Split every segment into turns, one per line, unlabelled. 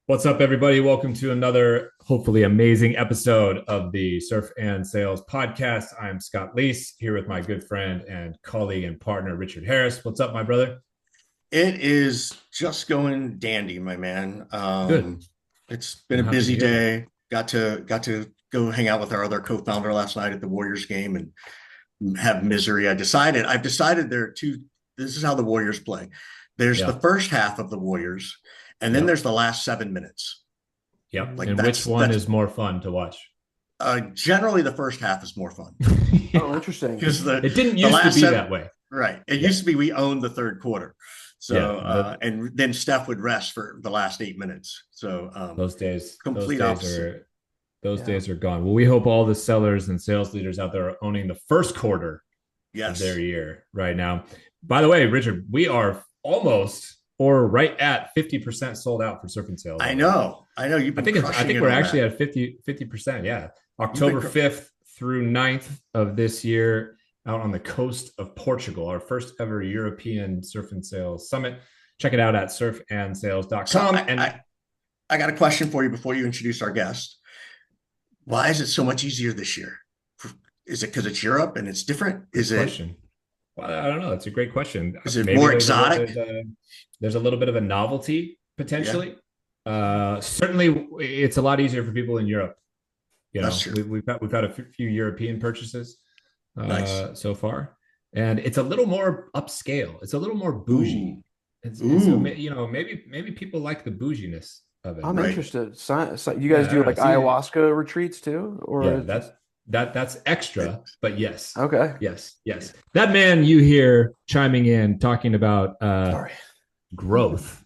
What's up, everybody? Welcome to another hopefully amazing episode of the Surf and Sales podcast. I'm Scott Leese here with my good friend and colleague and partner, Richard Harris. What's up, my brother?
It is just going dandy, my man.
Good.
It's been
I'm
a
happy to
busy
hear that.
day. Got to go hang out with our other co-founder last night at the Warriors game and have misery. I've decided there are two. This is how the Warriors play. There's the
Yeah.
first half of the Warriors, and then
Yep.
there's the last 7 minutes.
Yep.
Like
And which one
that's
is more fun to watch?
generally the first half is more fun
Oh,
Yeah.
interesting.
because
It didn't
the
used to
last
be
seven
that way.
right. It
Yeah.
used to be we owned the third quarter.
Yeah.
So and then Steph would rest for the last 8 minutes. So
Those
complete
days
opposite.
are those
Yeah.
days are gone. Well, we hope all the sellers and sales leaders out there are owning the first quarter of their
Yes.
year right now. By the way, Richard, we are almost or right at 50% sold out for surf and sales
I
already.
know. I know you've been
I
crushing
think
it
we're
on
actually
that.
at 50%. Yeah.
You've been
October 5th through 9th of this year out on the coast of Portugal, our first ever European surf and sales summit. Check it out at
so
surfandsales.com. And
I got a question for you before you introduce our guest. Why is it so much easier this year? Is it because it's Europe and it's different?
good question. Well, I don't know. It's a great question.
Is it
Maybe
more exotic?
there's a little bit of a novelty
Yeah,
potentially. Certainly, it's a lot easier for people in Europe. You
that's
know,
true.
we've had a few European purchases
Nice.
so far, and it's a little more upscale. It's a little more bougie.
Ooh,
And so
ooh,
maybe people like the bouginess of it.
I'm
right.
interested. So you
Yeah,
guys
I don't
do
know.
like
See,
ayahuasca retreats too, or
yeah,
is just
that's extra, but yes,
okay?
yes. That man you hear chiming in talking about
Sorry,
growth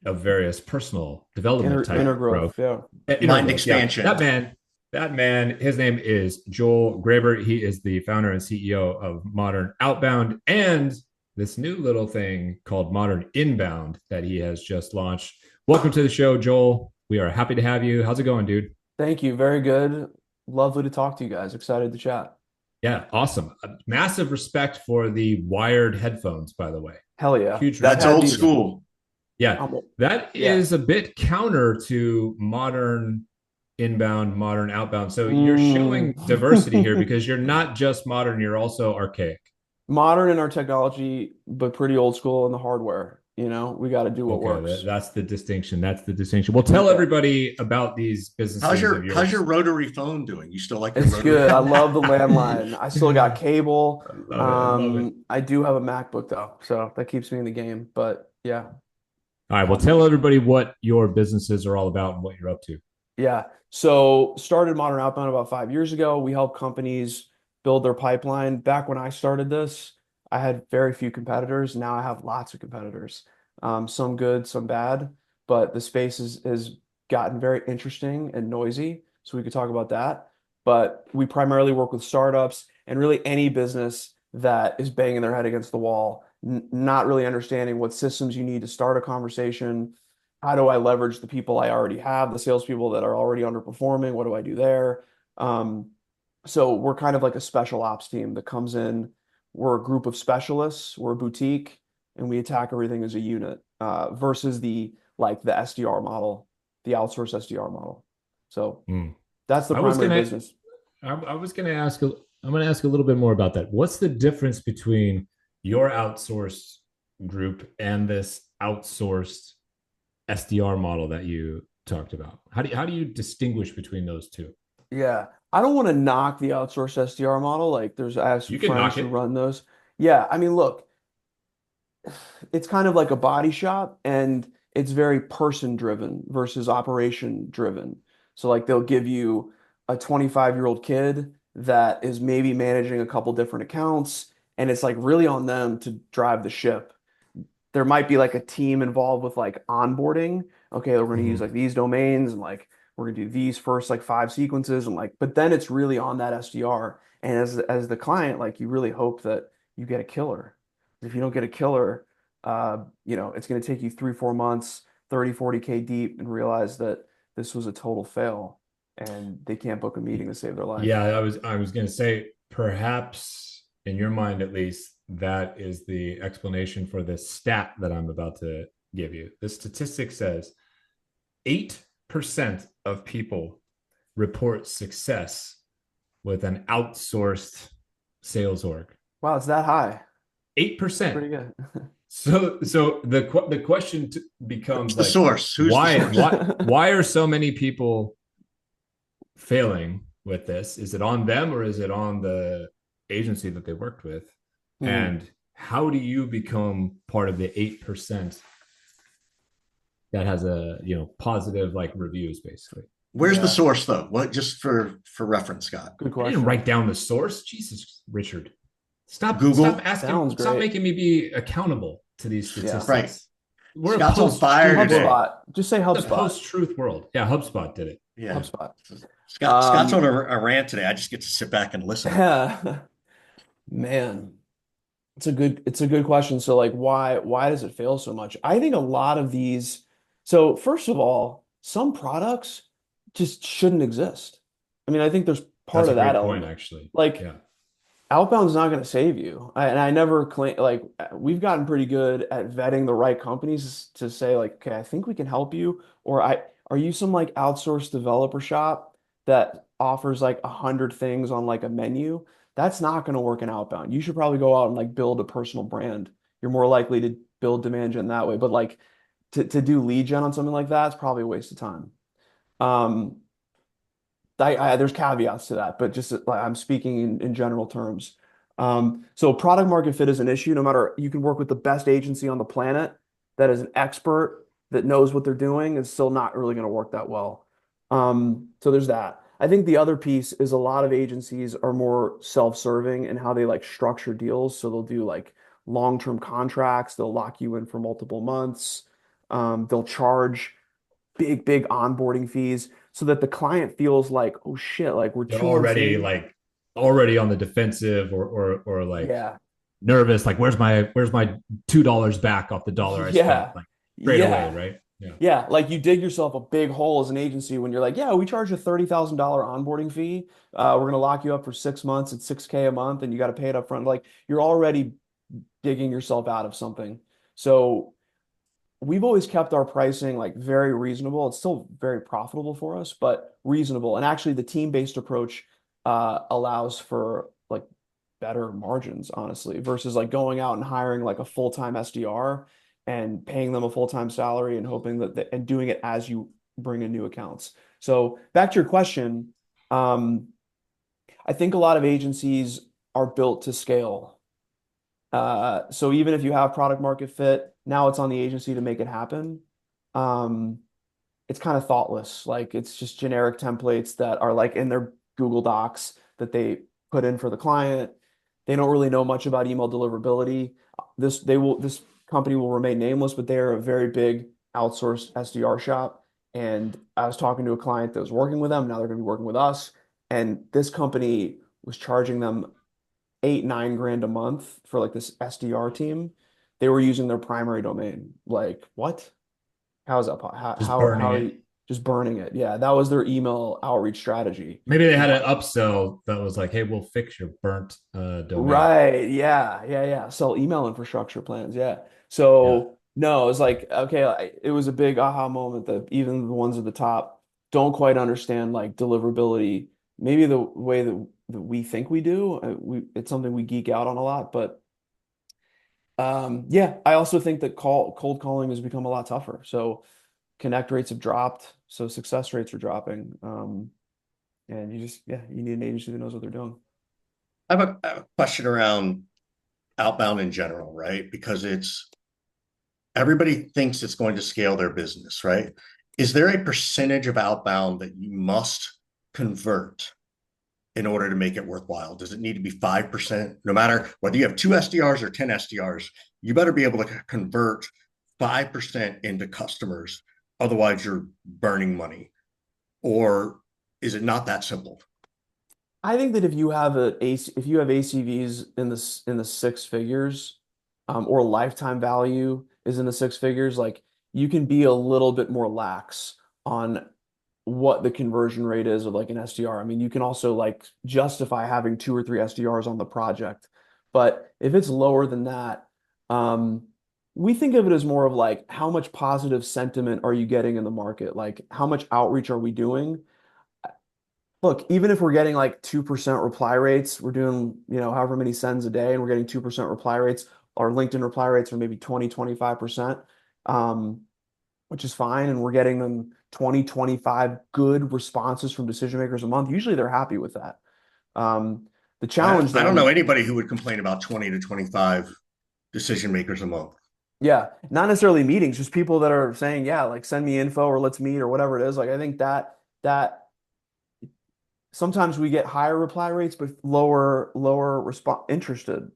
of various personal development
inner
type
growth.
growth.
Yeah.
Inner
Mind
growth. Yeah.
expansion.
That man, his name is Joel Graber. He is the founder and CEO of Modern Outbound and this new little thing called Modern Inbound that he has just launched. Welcome to the show, Joel. We are happy to have you. How's it going, dude?
Thank you. Very good. Lovely to talk to you guys. Excited to chat.
Yeah, awesome. Massive respect for the wired headphones, by the way.
Hell yeah.
Huge
I've
That's
had
respect
old
for
these.
them.
school.
Yeah,
Um,
that
yeah.
is a bit counter to modern inbound, modern outbound. So you're
Mm.
showing diversity here because you're not just modern, you're also archaic.
Modern in our technology, but pretty old school in the hardware. We got to do what
Okay,
works.
that's the distinction. That's the distinction. Well, tell
Yeah.
everybody about these businesses of
How's your
yours.
rotary phone doing? You still like your
It's
rotary
good. I
phone?
love the landline. I still got
I
cable.
love it. I love it.
I do have a MacBook though, so that keeps me in the game. But yeah,
All right. Well,
um,
tell everybody what your businesses are all about and what you're up to.
yeah. So started Modern Outbound about 5 years ago. We help companies build their pipeline. Back when I started this, I had very few competitors. Now I have lots of competitors. Some good, some bad, but the space has gotten very interesting and noisy. So we could talk about that. But we primarily work with startups and really any business that is banging their head against the wall, not really understanding what systems you need to start a conversation. How do I leverage the people I already have, the salespeople that are already underperforming? What do I do there? Um, so we're kind of like a special ops team that comes in. We're a group of specialists, we're a boutique, and we attack everything as a unit versus the SDR model, the outsourced SDR model. So
Hmm.
that's the
I was
primary
gonna,
business.
I was gonna ask. I'm gonna ask a little bit more about that. What's the difference between your outsourced group and this outsourced SDR model that you talked about? How do you distinguish between those two?
Yeah. I don't want to knock the outsourced SDR model. Like I have some
You can
friends
knock
who
it.
run those. Yeah, I mean, look, it's kind of like a body shop and it's very person driven versus operation driven. So like they'll give you a 25-year-old kid that is maybe managing a couple different accounts and it's like really on them to drive the ship. There might be like a team involved with like onboarding. Okay, we're going to use
Mhm.
like these domains and like we're going to do these first like five sequences and like but then it's really on that SDR and as the client like you really hope that you get a killer. If you don't get a killer, it's going to take you 3 4 months, 30 40K deep and realize that this was a total fail and they can't book a meeting to save their
Yeah,
life.
I was gonna say perhaps in your mind at least that is the explanation for this stat that I'm about to give you. The statistic says 8% of people report success with an outsourced sales org.
Wow, it's that high. That's
8%.
pretty good.
So the question
What's
becomes
the
like,
source? Who's the
why
source?
why are so many people failing with this? Is it on them or is it on the agency that they worked with?
Hmm.
And how do you become part of the 8% that has a positive like reviews basically?
Where's the
Yeah,
source though? What just for reference, Scott?
good
I didn't
question.
write down the source. Jesus, Richard. Stop
Google.
asking,
Sounds
stop
great.
making me be accountable to these
Yeah.
Right.
statistics. We're a
Scott's on fire
post-truth
today.
world.
HubSpot. Just say
The
HubSpot.
post-truth world. Yeah, HubSpot did it.
Yeah.
HubSpot.
Scott's on a rant today. I just get to sit back and listen.
Man, it's a good question. So like why does it fail so much? I think a lot of these, so first of all, some products just shouldn't exist. I mean, I think there's part
That's a
of that
great point,
element.
actually.
Like
Yeah.
Outbound's not going to save you. And I never claim like we've gotten pretty good at vetting the right companies to say like, okay, I think we can help you. Or are you some like outsourced developer shop that offers like 100 things on like a menu? That's not going to work in Outbound. You should probably go out and like build a personal brand. You're more likely to build demand gen that way. But like to do lead gen on something like that is probably a waste of time. Um, there's caveats to that, but just like I'm speaking in general terms. So product market fit is an issue. No matter you can work with the best agency on the planet that is an expert that knows what they're doing, is still not really going to work that well. So there's that. I think the other piece is a lot of agencies are more self-serving in how they like structure deals. So they'll do like long-term contracts. They'll lock you in for multiple months. They'll charge big onboarding fees so that the client feels like, oh shit, like we're
They're
2 months
already
in.
like already on the defensive or like
Yeah.
nervous, like where's my $2 back off the dollar I spent
Yeah.
like straight away,
Yeah.
right? Yeah.
Yeah. Like you dig yourself a big hole as an agency when you're like, yeah, we charge a $30,000 onboarding fee. We're going to lock you up for 6 months at 6K a month and you got to pay it up front. Like you're already digging yourself out of something. So we've always kept our pricing like very reasonable. It's still very profitable for us, but reasonable. And actually, the team-based approach allows for like better margins, honestly, versus like going out and hiring like a full-time SDR and paying them a full-time salary and hoping and doing it as you bring in new accounts. So back to your question, um, I think a lot of agencies are built to scale. So even if you have product market fit, now it's on the agency to make it happen. Um, it's kind of thoughtless. Like it's just generic templates that are like in their Google Docs that they put in for the client. They don't really know much about email deliverability. This company will remain nameless, but they are a very big outsourced SDR shop. And I was talking to a client that was working with them. Now they're going to be working with us. And this company was charging them 8, 9 grand a month for like this SDR team. They were using their primary domain. Like, what? How is that?
Just
How
burning
are
it.
you just burning it? Yeah, that was their email outreach strategy.
Maybe they
Is
had an
what?
upsell that was like, hey, we'll fix your burnt domain.
Right. Yeah. Yeah. Yeah. Sell email infrastructure plans. Yeah.
Yeah.
So no, it was like, okay, it was a big aha moment that even the ones at the top don't quite understand like deliverability, maybe the way that we think we do. It's something we geek out on a lot, but yeah, I also think that cold calling has become a lot tougher. So connect rates have dropped, so success rates are dropping. And you need an agency that knows what they're doing.
I have a question around outbound in general, right? Because everybody thinks it's going to scale their business, right? Is there a percentage of outbound that you must convert in order to make it worthwhile? Does it need to be 5%? No matter whether you have two SDRs or 10 SDRs, you better be able to convert 5% into customers. Otherwise, you're burning money. Or is it not that simple?
I think that if you have ACVs in the six figures, or lifetime value is in the six figures, like you can be a little bit more lax on what the conversion rate is of like an SDR. I mean, you can also like justify having 2 or 3 SDRs on the project, but if it's lower than that, um, we think of it as more of like how much positive sentiment are you getting in the market? Like how much outreach are we doing? Look, even if we're getting like 2% reply rates, we're doing, however many sends a day and we're getting 2% reply rates, our LinkedIn reply rates are maybe 20, 25%, um, which is fine. And we're getting them 20, 25 good responses from decision makers a month. Usually they're happy with that. Um, the
I,
challenge
I don't know
then,
anybody who would complain about 20 to 25 decision makers a month.
yeah, not necessarily meetings, just people that are saying, yeah, like send me info or let's meet or whatever it is. Like I think that sometimes we get higher reply rates, but lower response interested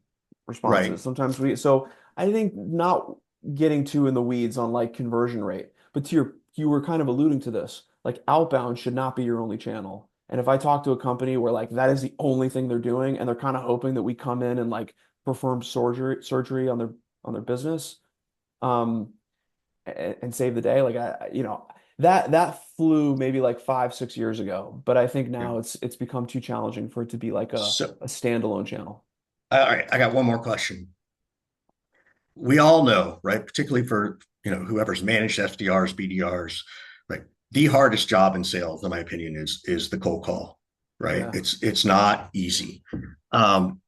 Right.
responses. Sometimes so I think not getting too in the weeds on like conversion rate, but you were kind of alluding to this, like outbound should not be your only channel. And if I talk to a company where like that is the only thing they're doing and they're kind of hoping that we come in and like perform surgery on their business, um, and save the day. Like that flew maybe like 5, 6 years ago, but I think
Yeah.
now it's become too challenging for it to be like
So,
a standalone channel.
all right, I got one more question. We all know, right? Particularly for whoever's managed SDRs, BDRs, right? The hardest job in sales, in my opinion, is the cold call, right?
Yeah.
It's not easy. Um,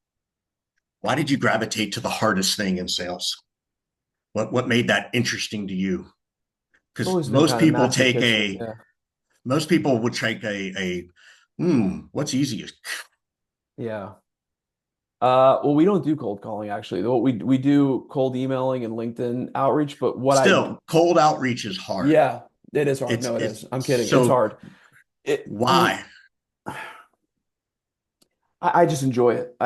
why did you gravitate to the hardest thing in sales? What made that interesting to you?
It's
Because
always been kind of masochistic. Yeah.
most people would take what's easiest?
Yeah. Well, we don't do cold calling actually. What we do cold emailing and LinkedIn outreach, but
Still, cold outreach is hard.
yeah, it is hard. No, it
It's
is. I'm kidding. It's
so
hard. I mean,
why?
I just enjoy it.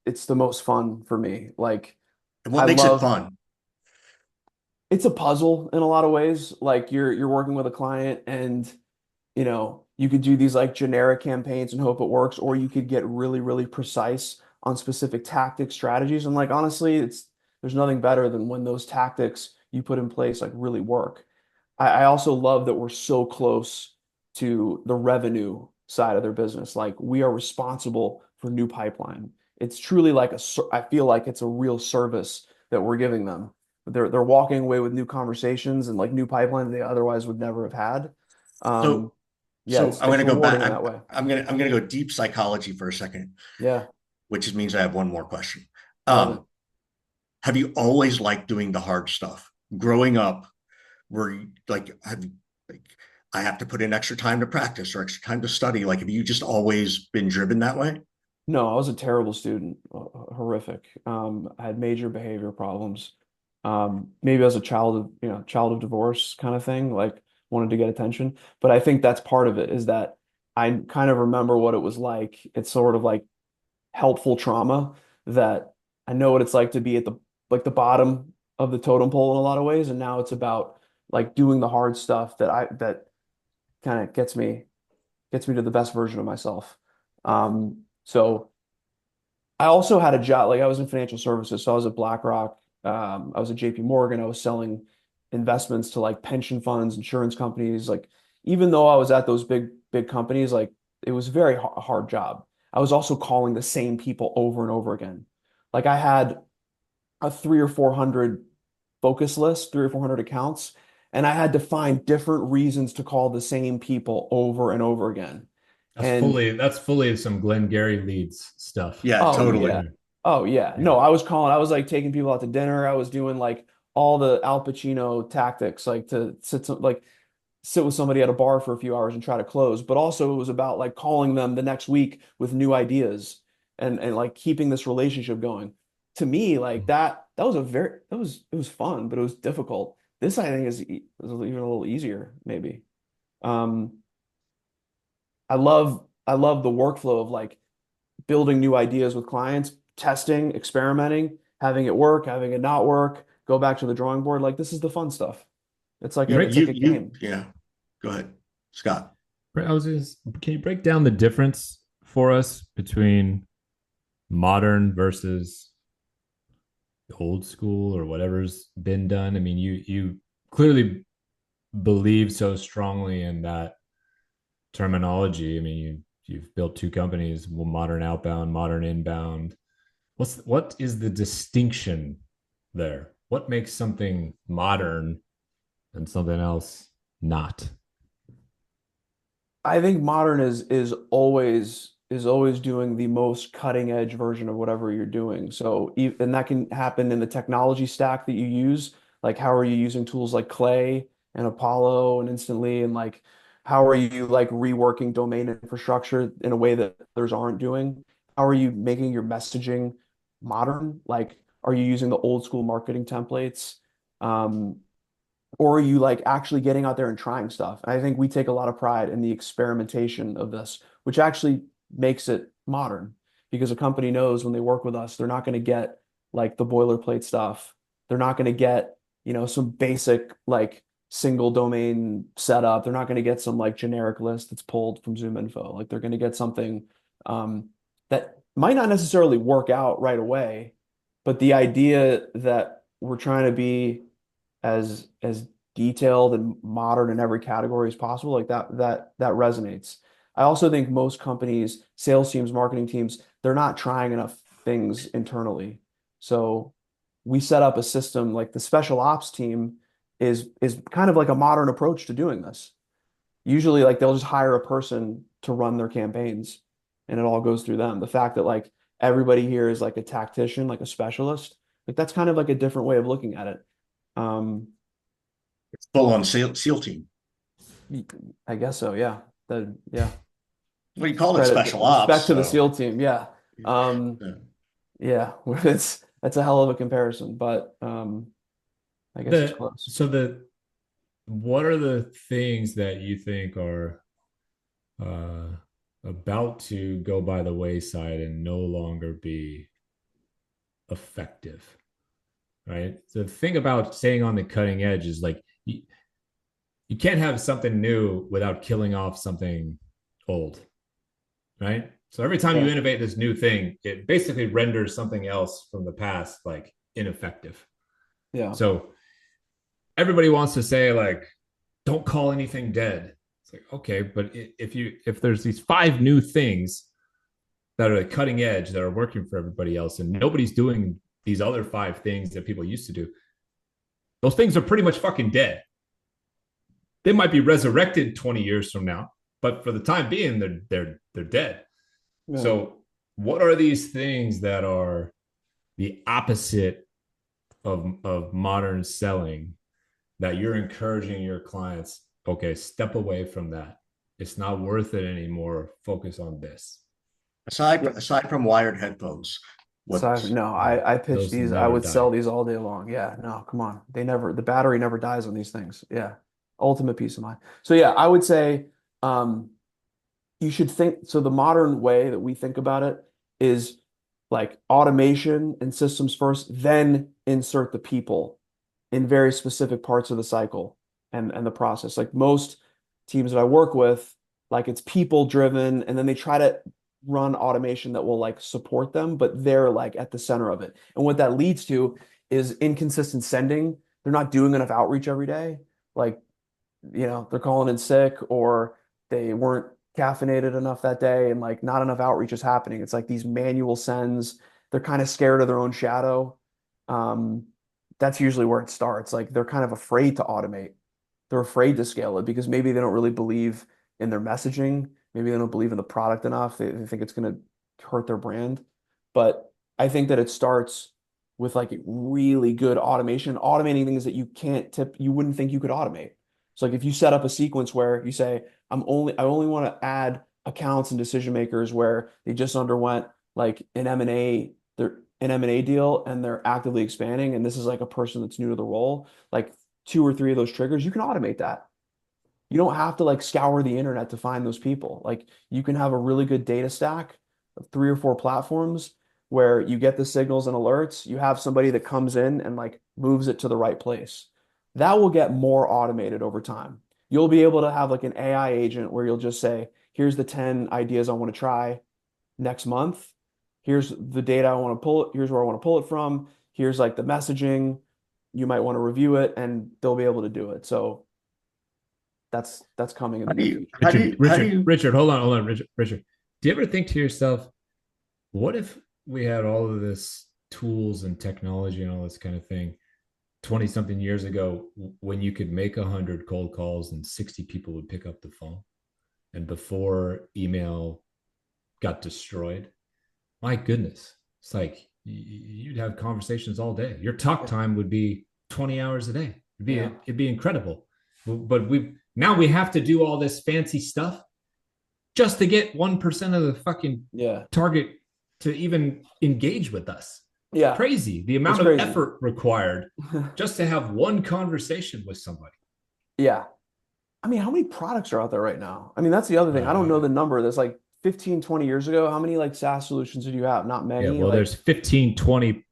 It's the most fun for me. Like,
And what
I
makes it
love
fun?
it's a puzzle in a lot of ways. Like you're working with a client and you could do these like generic campaigns and hope it works, or you could get really, really precise on specific tactics, strategies. And like honestly, there's nothing better than when those tactics you put in place like really work. I also love that we're so close to the revenue side of their business. Like we are responsible for new pipeline. It's truly like I feel like it's a real service that we're giving them. They're walking away with new conversations and like new pipeline that they otherwise would never have had. Um,
So
yeah,
I'm going
it's
to go back.
rewarding in that way.
I'm going to go deep psychology for a second,
Yeah,
which means I have one more question.
love it.
Um, have you always liked doing the hard stuff? Growing up, were you like like I have to put in extra time to practice or extra time to study? Like, have you just always been driven that way?
No, I was a terrible student, horrific. I had major behavior problems. Maybe as a child of divorce kind of thing, like wanted to get attention. But I think that's part of it is that I kind of remember what it was like. It's sort of like helpful trauma that I know what it's like to be at the bottom of the totem pole in a lot of ways. And now it's about like doing the hard stuff that kind of gets me to the best version of myself. So I also had a job, like I was in financial services. So I was at BlackRock, I was at JP Morgan, I was selling investments to like pension funds, insurance companies. Like even though I was at those big companies, like it was a very hard job. I was also calling the same people over and over again. Like I had a 3 or 400 focus list, 3 or 400 accounts, and I had to find different reasons to call the same people over and over again. And
That's fully some Glenn Gary leads stuff
Yeah,
oh
totally.
yeah. Oh yeah.
Yeah.
No, I was like taking people out to dinner. I was doing like all the Al Pacino tactics, like to sit with somebody at a bar for a few hours and try to close. But also it was about like calling them the next week with new ideas and like keeping this relationship going. To me, like that was a very it was fun, but it was difficult. This I think is even a little easier, maybe. Um, I love the workflow of like building new ideas with clients, testing, experimenting, having it work, having it not work, go back to the drawing board. Like this is the fun stuff. It's like a game.
Yeah. Go ahead, Scott.
Can you break down the difference for us between modern versus old school or whatever's been done? I mean, you clearly believe so strongly in that terminology. I mean, you've built two companies, modern outbound, modern inbound. What is the distinction there? what makes something modern and something else not?
I think modern is always doing the most cutting edge version of whatever you're doing. So, and that can happen in the technology stack that you use. Like, how are you using tools like Clay and Apollo and Instantly, and like, how are you like reworking domain infrastructure in a way that others aren't doing? How are you making your messaging modern? Like, are you using the old school marketing templates? Um, or are you like actually getting out there and trying stuff? And I think we take a lot of pride in the experimentation of this, which actually makes it modern because a company knows when they work with us, they're not going to get like the boilerplate stuff. They're not going to get, some basic like single domain setup. They're not going to get some like generic list that's pulled from Zoom Info. Like they're going to get something that might not necessarily work out right away, but the idea that we're trying to be as detailed and modern in every category as possible, like that resonates. I also think most companies, sales teams, marketing teams, they're not trying enough things internally. So we set up a system like the special ops team is kind of like a modern approach to doing this. Usually like they'll just hire a person to run their campaigns and it all goes through them. The fact that like everybody here is like a tactician, like a specialist, like that's kind of like a different way of looking at it. Um,
It's full on SEAL team.
I guess so, yeah. Yeah.
What do you call it?
Credit,
Special ops.
respect to the
So
SEAL team. Yeah. Um,
yeah.
yeah, that's a hell of a comparison, but I guess it's
The
close.
so the what are the things that you think are uh, about to go by the wayside and no longer be effective? Right. So the thing about staying on the cutting edge is like you can't have something new without killing off something old, right? So every time you
Yeah.
innovate this new thing, it basically renders something else from the past like ineffective.
Yeah.
So everybody wants to say like, don't call anything dead. It's like, okay, but if there's these five new things that are the cutting edge that are working for everybody else, and nobody's doing these other five things that people used to do, those things are pretty much fucking dead. They might be resurrected 20 years from now, but for the time being, they're dead.
Yeah.
So, what are these things that are the opposite of modern selling that you're encouraging your clients? Okay, step away from that. It's not worth it anymore. Focus on this.
Yeah.
Aside from wired headphones,
So
what's
no, I pitch
Those
these. I
never
would sell
die.
these all day long. Yeah, no, come on. The battery never dies on these things. Yeah. Ultimate peace of mind. So yeah, I would say um you should think so the modern way that we think about it is like automation and systems first, then insert the people in very specific parts of the cycle and the process. Like most teams that I work with, like it's people driven, and then they try to run automation that will like support them, but they're like at the center of it. And what that leads to is inconsistent sending. They're not doing enough outreach every day. Like, they're calling in sick or they weren't caffeinated enough that day and like not enough outreach is happening. It's like these manual sends. They're kind of scared of their own shadow. Um, that's usually where it starts. Like they're kind of afraid to automate. They're afraid to scale it because maybe they don't really believe in their messaging. Maybe they don't believe in the product enough. They think it's going to hurt their brand. But I think that it starts with like really good automation, automating things that you wouldn't think you could automate. So like if you set up a sequence where you say, I only want to add accounts and decision makers where they just underwent like an M&A deal and they're actively expanding, and this is like a person that's new to the role, like two or three of those triggers, you can automate that. You don't have to like scour the internet to find those people. Like you can have a really good data stack of three or four platforms where you get the signals and alerts. You have somebody that comes in and like moves it to the right place. That will get more automated over time. You'll be able to have like an AI agent where you'll just say, here's the 10 ideas I want to try next month. Here's the data I want to pull. Here's where I want to pull it from. Here's like the messaging. You might want to review it and they'll be able to do it. So that's coming in
how
the
do
near
you
future.
how do you how do you
Richard, hold on, Richard. Do you ever think to yourself, what if we had all of this tools and technology and all this kind of thing, 20 something years ago when you could make 100 cold calls and 60 people would pick up the phone, and before email got destroyed, my goodness, it's like you'd have conversations all day. Your talk
Yeah.
time would be 20 hours a day.
Yeah.
It'd be incredible. But we have to do all this fancy stuff just to get 1% of the fucking
Yeah.
target to even engage with us.
Yeah.
Crazy. The
It's
amount of
crazy.
effort required just to have one conversation with somebody.
Yeah. I mean, how many products are out there right now? I mean, that's the other thing. I don't know the number. That's like 15, 20 years ago. How many like SaaS solutions did you have? Not
Yeah,
many.
well,
Like,
there's 15, 20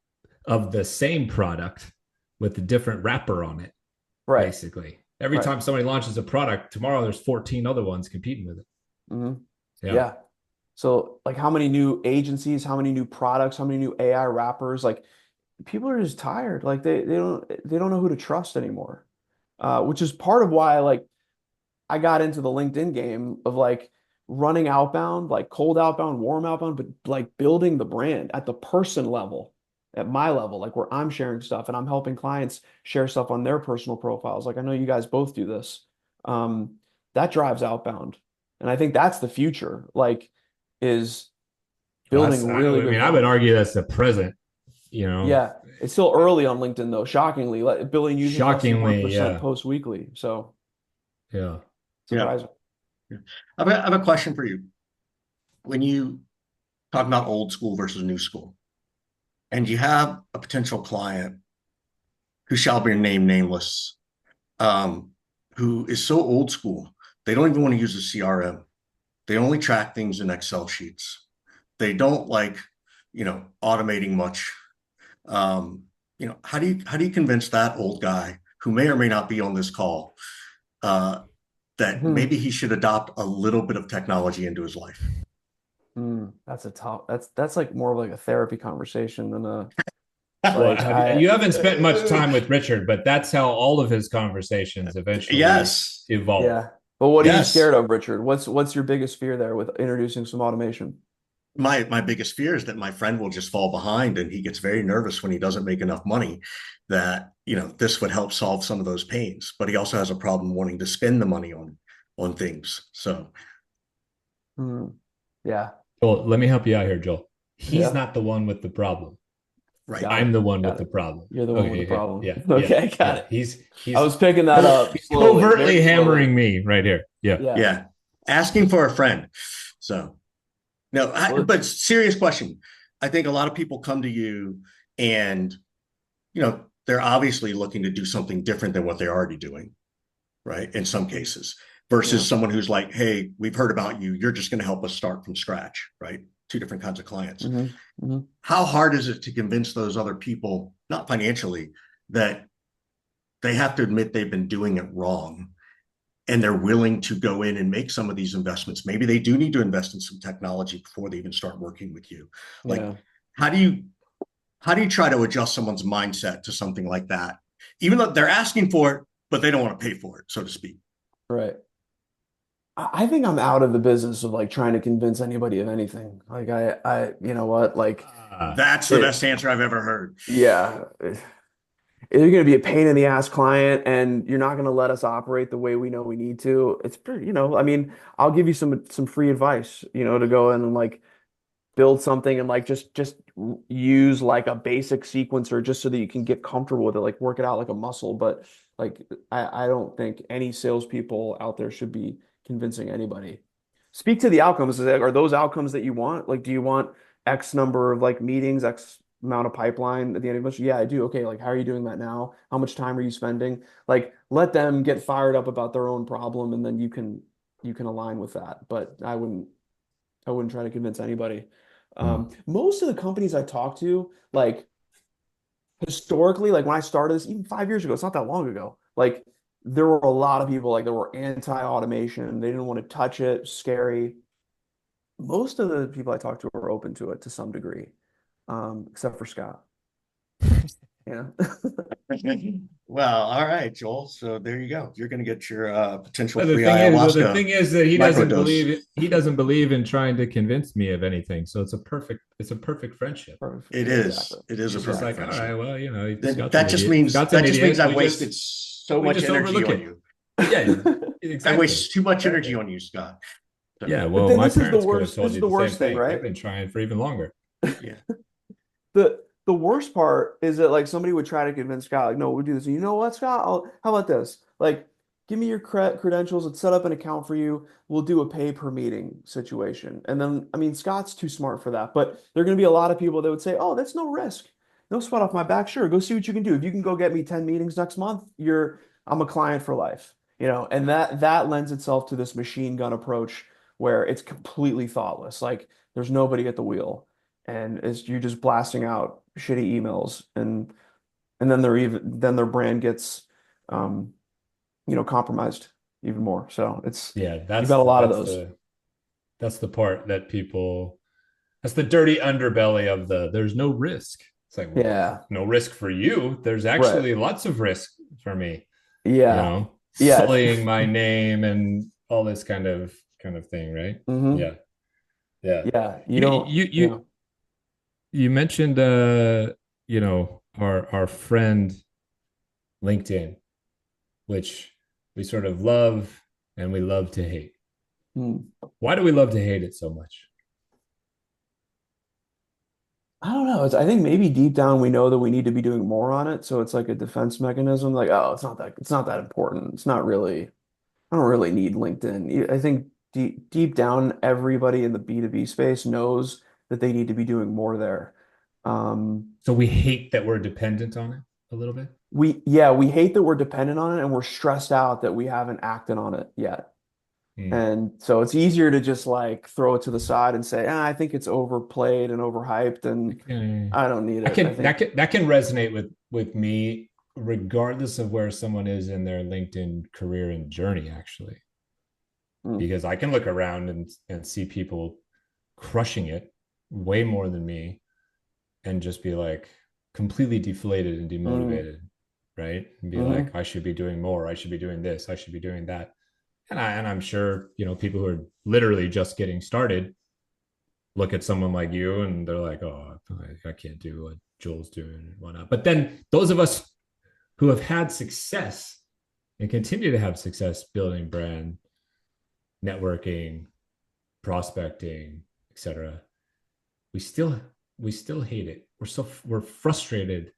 of the same product with a different wrapper on it,
right.
basically. Every
Right.
time somebody launches a product, tomorrow there's 14 other ones competing with it.
hmm
Yeah.
Yeah. So like how many new agencies, how many new products, how many new AI wrappers? Like people are just tired. Like they don't know who to trust anymore. Which is part of why like I got into the LinkedIn game of like running outbound, like cold outbound, warm outbound, but like building the brand at the person level, at my level, like where I'm sharing stuff and I'm helping clients share stuff on their personal profiles. Like I know you guys both do this. Um, that drives outbound. And I think that's the future, like is
Well,
building really
I
good
mean, I would
funnels.
argue that's the present, you know,
Yeah, it's still early on LinkedIn though, shockingly. Like billion users less than
shockingly.
1%
Yeah.
post weekly. So
Yeah.
Yeah.
surprising.
Yeah. I have a question for you. When you talk about old school versus new school, and you have a potential client who shall be named nameless, um, who is so old school, they don't even want to use a CRM. They only track things in Excel sheets. They don't like, automating much. How do you convince that old guy who may or may not be on this call uh, that
Hmm.
maybe he should adopt a little bit of technology into his life?
That's a top. That's like more of like a therapy conversation than a
Well,
like I.
you haven't spent much time with Richard, but that's how all of his conversations eventually
Yes.
evolve.
Yeah. But what are you
Yes.
scared of, Richard? What's your biggest fear there with introducing some automation?
My biggest fear is that my friend will just fall behind and he gets very nervous when he doesn't make enough money, that this would help solve some of those pains, but he also has a problem wanting to spend the money on things. So
Hmm. Yeah.
Well, let me help you out here, Joel. He's
Yeah.
not the one with the problem.
right.
Got
I'm
it.
the one with
Got
the
it.
problem.
You're the one with the
Okay,
problem.
yeah, yeah,
Okay, got
yeah.
it. I
He's
was picking that up
he's
slowly, very
covertly
slowly.
hammering me right here. Yeah.
Yeah.
Yeah, asking for a friend. So no,
Well,
but serious question. I think a lot of people come to you and they're obviously looking to do something different than what they're already doing, right? In some cases,
yeah.
versus someone who's like, hey, we've heard about you. You're just going to help us start from scratch, right? Two different kinds of clients.
hmm hmm
How hard is it to convince those other people, not financially, that they have to admit they've been doing it wrong and they're willing to go in and make some of these investments? Maybe they do need to invest in some technology before they even start working with you. Like,
Yeah.
how do you try to adjust someone's mindset to something like that, even though they're asking for it, but they don't want to pay for it, so to speak?
Right. I think I'm out of the business of like trying to convince anybody of anything. Like you know what? Like
That's the
it,
best answer I've ever heard.
yeah. You're going to be a pain in the ass client and you're not going to let us operate the way we know we need to. It's pretty, I mean, I'll give you some free advice, to go in and like build something and like just use like a basic sequencer just so that you can get comfortable with it, like work it out like a muscle. But like I don't think any salespeople out there should be convincing anybody. Speak to the outcomes. Are those outcomes that you want? Like, do you want X number of like meetings, X amount of pipeline at the end of the month? Yeah, I do. Okay, like how are you doing that now? How much time are you spending? Like, let them get fired up about their own problem, and then you can align with that. But I wouldn't try to convince anybody.
Hmm.
Most of the companies I talk to, like historically, like when I started this, even 5 years ago, it's not that long ago. Like there were a lot of people like that were anti-automation. They didn't want to touch it, scary. Most of the people I talk to are open to it to some degree, except for Scott. Yeah.
Well, all right, Joel. So there you go. You're going to get your potential
But the
free
thing is, well, the
ayahuasca
thing is that
microdose.
he doesn't believe in trying to convince me of anything. So it's a perfect friendship.
Perfect.
It is.
Exactly.
It is a
He's just
perfect
like, all
friendship.
right, well, you know,
Then
Scott's an idiot. Scott's an
that just means
idiot.
I've wasted so
We
much
just
energy
overlook
on
it.
you.
Yeah,
I
exactly.
waste too much energy
Exactly.
on you, Scott. So,
Yeah,
But
well,
then
my
this is the
parents could have
worst. This
told
is
you
the
the same
worst thing,
thing. They've
right?
been trying for even longer.
yeah.
The worst part is that like somebody would try to convince Scott, like, no, we'll do this. And you know what, Scott? How about this? Like, give me your credentials. Let's set up an account for you. We'll do a pay per meeting situation. And then, I mean, Scott's too smart for that. But there are going to be a lot of people that would say, oh, that's no risk. No sweat off my back. Sure, go see what you can do. If you can go get me 10 meetings next month, I'm a client for life. And that lends itself to this machine gun approach where it's completely thoughtless. Like there's nobody at the wheel and you're just blasting out shitty emails and then their brand gets um compromised even more. So
Yeah,
you've got a lot of those.
that's the part that people that's the dirty underbelly of there's no risk. It's like, well,
Yeah.
no risk for you. There's
Right.
actually lots of risk for me,
Yeah. Yeah.
sullying my name and all this kind of thing, right?
Hmm.
Yeah. Yeah.
Yeah. You
You
don't,
you
yeah.
you you mentioned our friend LinkedIn, which we sort of love and we love to hate.
Hmm.
Why do we love to hate it so much?
I don't know. I think maybe deep down we know that we need to be doing more on it. So it's like a defense mechanism. Like, oh, it's not that important. It's not really, I don't really need LinkedIn. I think deep down, everybody in the B2B space knows that they need to be doing more there. Um,
So we hate that we're dependent on it a little bit.
we hate that we're dependent on it and we're stressed out that we haven't acted on it yet.
Hmm.
And so it's easier to just like throw it to the side and say, I think it's overplayed and overhyped and
Okay.
I don't need
That
it. I
can that
think,
can that can resonate with me regardless of where someone is in their LinkedIn career and journey, actually.
mm,
Because I can look around and see people crushing it way more than me and just be like completely deflated and
mm,
demotivated, right? And be like,
hmm
I should be doing more, I should be doing this, I should be doing that. And I'm sure, people who are literally just getting started look at someone like you and they're like, oh, I can't do what Joel's doing and whatnot. But then those of us who have had success and continue to have success building brand, networking, prospecting, etc., we still we still hate it. We're frustrated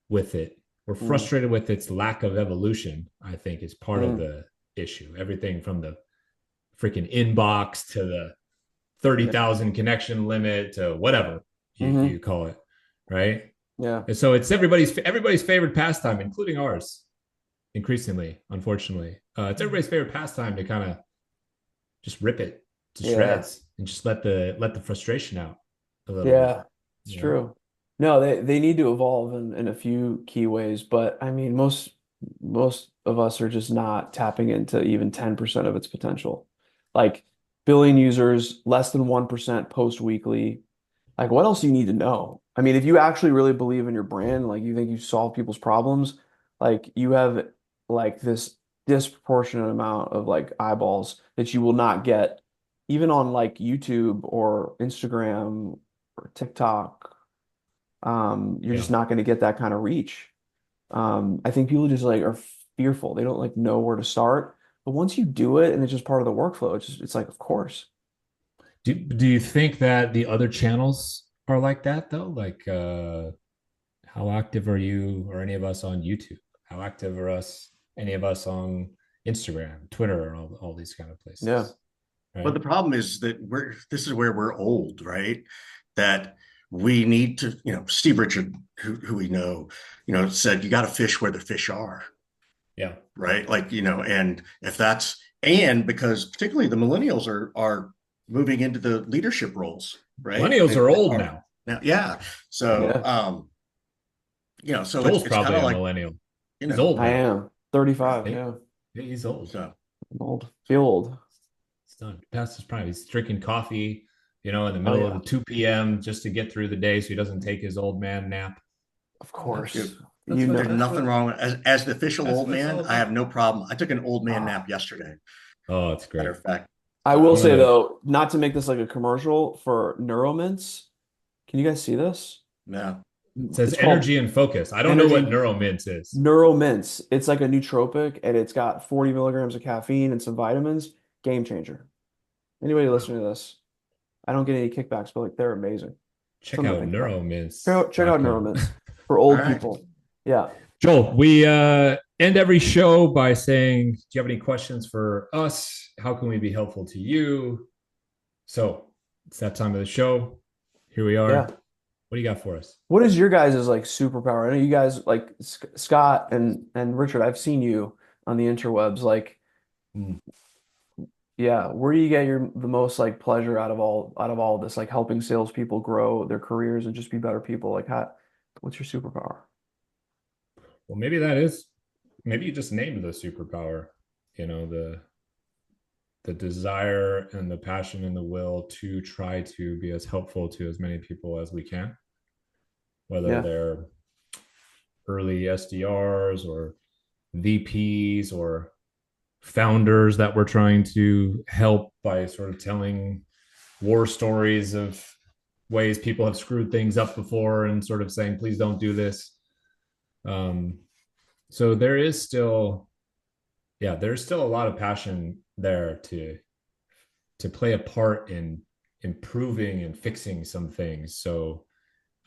with it. We're
mm,
frustrated with its lack of evolution, I think, is part of
mm,
the issue. Everything from the freaking inbox to the
yeah,
30,000 connection limit to whatever you
hmm
call it, right?
yeah,
And so it's everybody's favorite pastime, including ours, increasingly, unfortunately. It's everybody's favorite pastime to kind of just rip it to
yeah.
shreds and just let the frustration out a little bit,
Yeah, it's
you know?
true. No, they need to evolve in a few key ways, but I mean most of us are just not tapping into even 10% of its potential. Like billion users, less than 1% post weekly. Like what else do you need to know? I mean, if you actually really believe in your brand, like you think you solve people's problems, like you have like this disproportionate amount of like eyeballs that you will not get even on like YouTube or Instagram or TikTok. You're
Yeah.
just not going to get that kind of reach. I think people just like are fearful. They don't like know where to start. But once you do it and it's just part of the workflow, it's like, of course.
Do you think that the other channels are like that though? Like how active are you or any of us on YouTube? How active are any of us on Instagram, Twitter, all these kind of
Yeah.
places,
But
right?
the problem is that this is where we're old, right? That we need to, Steve Richard, who we know, said you got to fish where the fish are,
Yeah.
right? Like, and if that's, and because particularly the millennials are moving into the leadership roles, right?
Millennials are
They
old
are
now.
now, yeah. So,
Yeah.
so
Joel's
it's kind
probably
of
a
like,
millennial.
you
He's
know,
old
I
now.
am 35.
right.
Yeah.
He's old.
So,
I'm old. Feel old.
He's done past his prime. He's drinking coffee, in the
Oh
middle of the
yeah.
2 p.m. just to get through the day so he doesn't take his old man nap.
Of
That's
course.
that's
You
what
There's
know,
that's
nothing
what
wrong with, as the official
that's
old
what it's all
man, I have
about.
no problem. I took an old man
ah,
nap yesterday.
Oh, it's
Matter
great.
of fact,
I will
One of
say
um,
the
though, not to make this like a commercial for Neuromints. Can you guys see this?
yeah.
it says
It's called
energy and focus. I don't know what
Energy
Neuromint is.
Neuromints. It's like a nootropic and it's got 40 milligrams of caffeine and some vitamins. Game changer. Anybody listening to this? I don't get any kickbacks, but like they're amazing.
Check
Something to
out
think about. Check out
neuromints.com.
Neuromints for
All
old
right.
people. Yeah.
Joel, we end every show by saying, do you have any questions for us? How can we be helpful to you? So it's that time of the show. Here we are.
Yeah.
What do you got for us?
What is your guys' like superpower? I know you guys like Scott and Richard, I've seen you on the interwebs. Like,
Hmm.
yeah, where do you get the most like pleasure out of all of this? Like helping salespeople grow their careers and just be better people. Like what's your superpower?
Well, maybe you just named the superpower, the desire and the passion and the will to try to be as helpful to as many people as we can, whether
Yeah.
they're early SDRs or VPs or founders that we're trying to help by sort of telling war stories of ways people have screwed things up before and sort of saying, please don't do this. Um, so there's still a lot of passion there to play a part in improving and fixing some things. So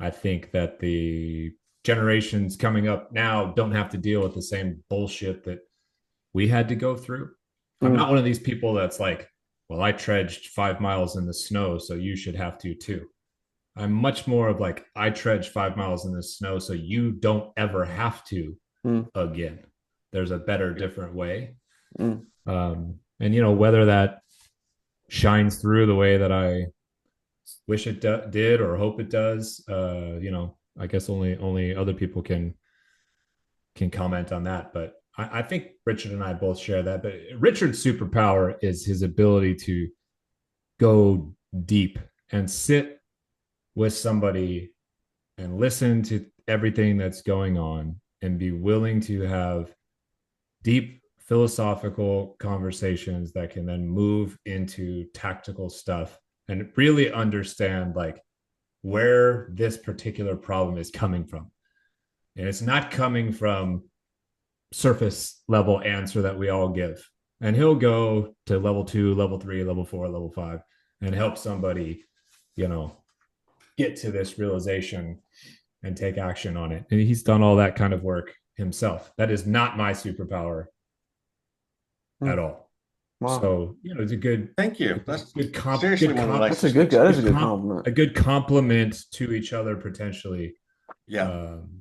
I think that the generations coming up now don't have to deal with the same bullshit that we had to go through. I'm not
Mm,
one of these people that's like, well, I trudged 5 miles in the snow, so you should have to too. I'm much more of like, I trudged 5 miles in the snow, so you don't ever have to
mm,
again. There's a better, different way.
mm.
And whether that shines through the way that I wish it did or hope it does, I guess only other people can comment on that. But I think Richard and I both share that. But Richard's superpower is his ability to go deep and sit with somebody and listen to everything that's going on and be willing to have deep philosophical conversations that can then move into tactical stuff and really understand like where this particular problem is coming from. And it's not coming from surface level answer that we all give. And he'll go to level 2, level 3, level 4, level 5 and help somebody, you know, get to this realization and take action on it. And he's done all that kind of work himself. That is not my superpower at
Mm.
all.
Wow.
So, it's a good
Thank you.
it's a
That's
good comp
seriously
good
one of the
comp
That's a
nicest
good
things.
that is a
good
good
comp
compliment.
a good compliment to each other potentially
Yeah.
um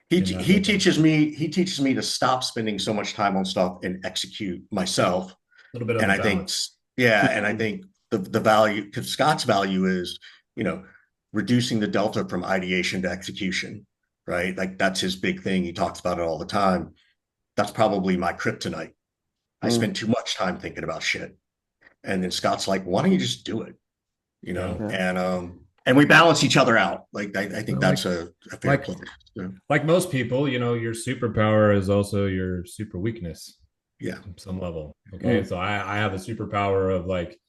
He
in
t-
that
he
regard.
teaches me he teaches me to stop spending so much time on stuff and execute myself.
A little bit of
And
the
I think,
balance.
yeah, and I think the value, because Scott's value is, you know, reducing the delta from ideation to execution, right? Like that's his big thing. He talks about it all the time. That's probably my kryptonite. I
Mm,
spend too much time thinking about shit. And then Scott's like, why don't you just do it?
Yeah.
yeah.
And we balance each other out. Like I think
Well,
that's a fair
like
play. So,
like most people, your superpower is also your super weakness
yeah.
on some level. Okay.
Mm,
So I have a superpower of like,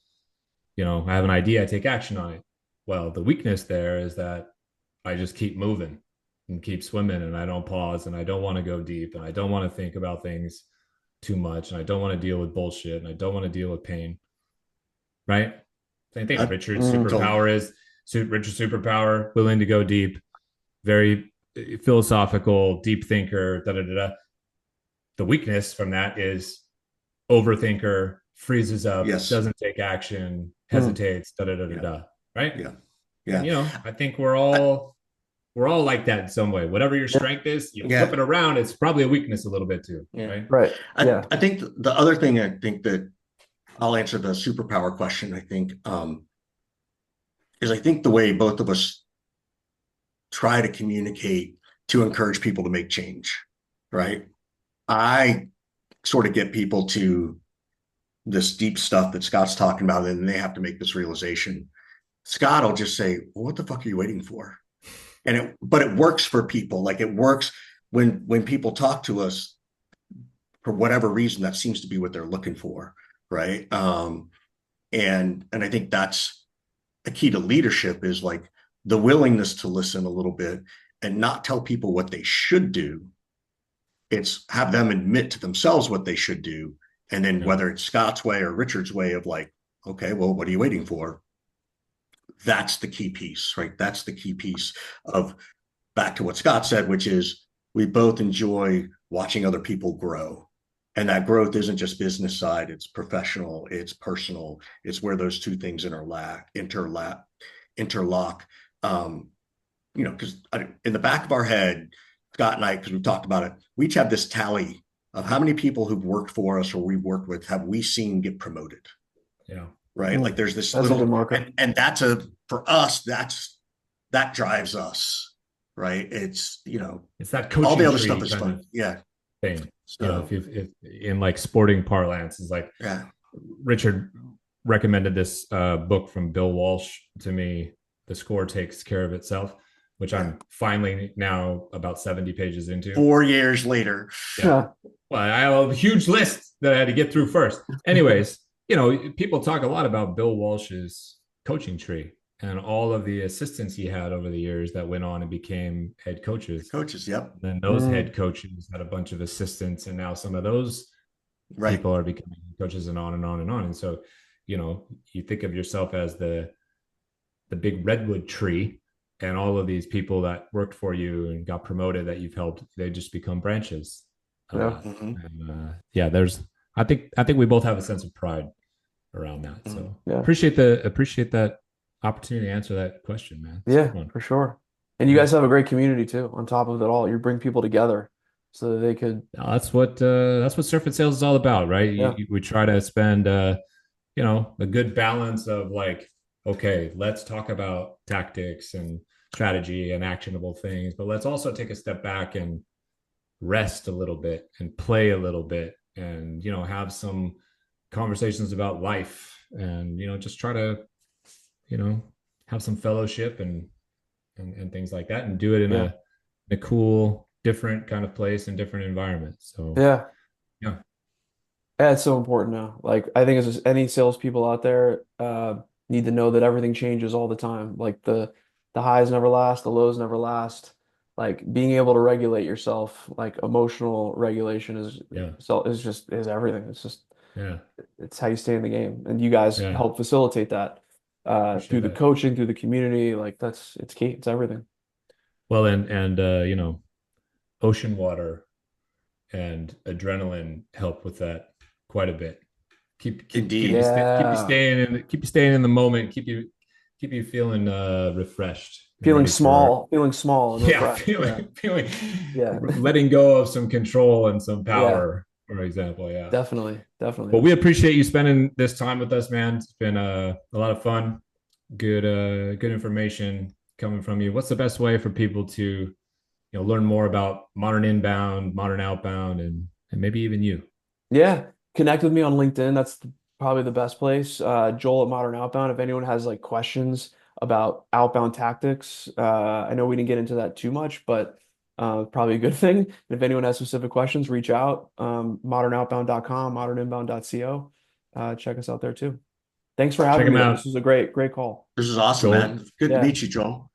I have an idea, I take action on it. Well, the weakness there is that I just keep moving and keep swimming and I don't pause and I don't want to go deep and I don't want to think about things too much and I don't want to deal with bullshit and I don't want to deal with pain. Right? Same thing.
I
Richard's
mm,
totally.
superpower is Richard's superpower, willing to go deep, very philosophical, deep thinker, da da da da. The weakness from that is overthinker, freezes up,
Yes.
doesn't take action,
mm.
hesitates, da da da da
Yeah.
da. Right?
Yeah.
And
Yeah.
I think we're
I,
all like that in some way. Whatever your
Yeah.
strength is, you flip
yeah.
it around, it's probably a weakness a little bit too,
Yeah.
right?
Right. Yeah.
I think the other thing I think that I'll answer the superpower question, I think, is I think the way both of us try to communicate to encourage people to make change, right? I sort of get people to this deep stuff that Scott's talking about, and they have to make this realization. Scott will just say, well, what the fuck are you waiting for? but it works for people. Like it works when people talk to us for whatever reason, that seems to be what they're looking for, right? And I think that's a key to leadership is like the willingness to listen a little bit and not tell people what they should do. It's have them admit to themselves what they should do. And then whether it's Scott's way or Richard's way of like, okay, well, what are you waiting for? That's the key piece, right? That's the key piece of back to what Scott said, which is we both enjoy watching other people grow. And that growth isn't just business side, it's professional, it's personal, it's where those two things interlock. Because in the back of our head, Scott and I, because we've talked about it, we each have this tally of how many people who've worked for us or we've worked with have we seen get promoted.
Yeah.
Right. Like there's this
That's a good marker.
and for us, that drives us. Right. It's,
it's that coaching
all the other
tree
stuff is
kind
fun.
of
Yeah.
thing.
So,
if in like sporting parlance, is like,
yeah.
Richard recommended this book from Bill Walsh to me, The Score Takes Care of Itself, which I'm finally now about 70 pages into.
4 years later.
Yeah. Well, I have a huge list that I had to get through first. Anyways, people talk a lot about Bill Walsh's coaching tree and all of the assistants he had over the years that went on and became head coaches.
Coaches, yep.
And then those head coaches had a bunch of assistants, and now some of those people are becoming coaches, and on and on and on. And so, you think of yourself as the big redwood tree, and all of these people that worked for you and got promoted that you've helped, they just become branches. There's I think we both have a sense of pride around that. So appreciate that opportunity to answer that question, man.
Yeah, for sure. And you guys have a great community too. On top of it all, you bring people together so that they could.
That's what Surf and Sales is all about, right?
Yeah.
We try to spend a good balance of like, okay, let's talk about tactics and strategy and actionable things, but let's also take a step back and rest a little bit and play a little bit and have some conversations about life and just try to have some fellowship and things like that, and do it in a cool, different kind of place and different environment. So
yeah,
yeah,
it's so important now. Like I think as any salespeople out there need to know that everything changes all the time. Like the highs never last, the lows never last. Like being able to regulate yourself, like emotional regulation is everything. It's just it's how you stay in the game, and you guys help facilitate that through the coaching, through the community. Like it's key. It's everything.
Well, and ocean water and adrenaline help with that quite a bit. Keep you staying in the moment. Keep you feeling refreshed.
Feeling small.
Yeah, feeling letting go of some control and some power, for example. Yeah.
Definitely.
Well, we appreciate you spending this time with us, man. It's been a lot of fun. Good information coming from you. What's the best way for people to learn more about modern inbound, modern outbound, and maybe even you?
Yeah. Connect with me on LinkedIn. That's probably the best place. Joel at Modern Outbound. If anyone has like questions about outbound tactics, I know we didn't get into that too much, but probably a good thing. And if anyone has specific questions, reach out. Modernoutbound.com, moderninbound.co. Check us out there too. Thanks for having me. This was a great call.
This is awesome, man. Good to meet you, Joel.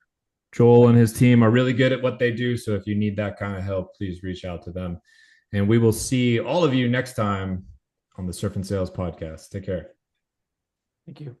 Joel and his team are really good at what they do. So if you need that kind of help, please reach out to them. And we will see all of you next time on the Surf and Sales podcast. Take care.
Thank you.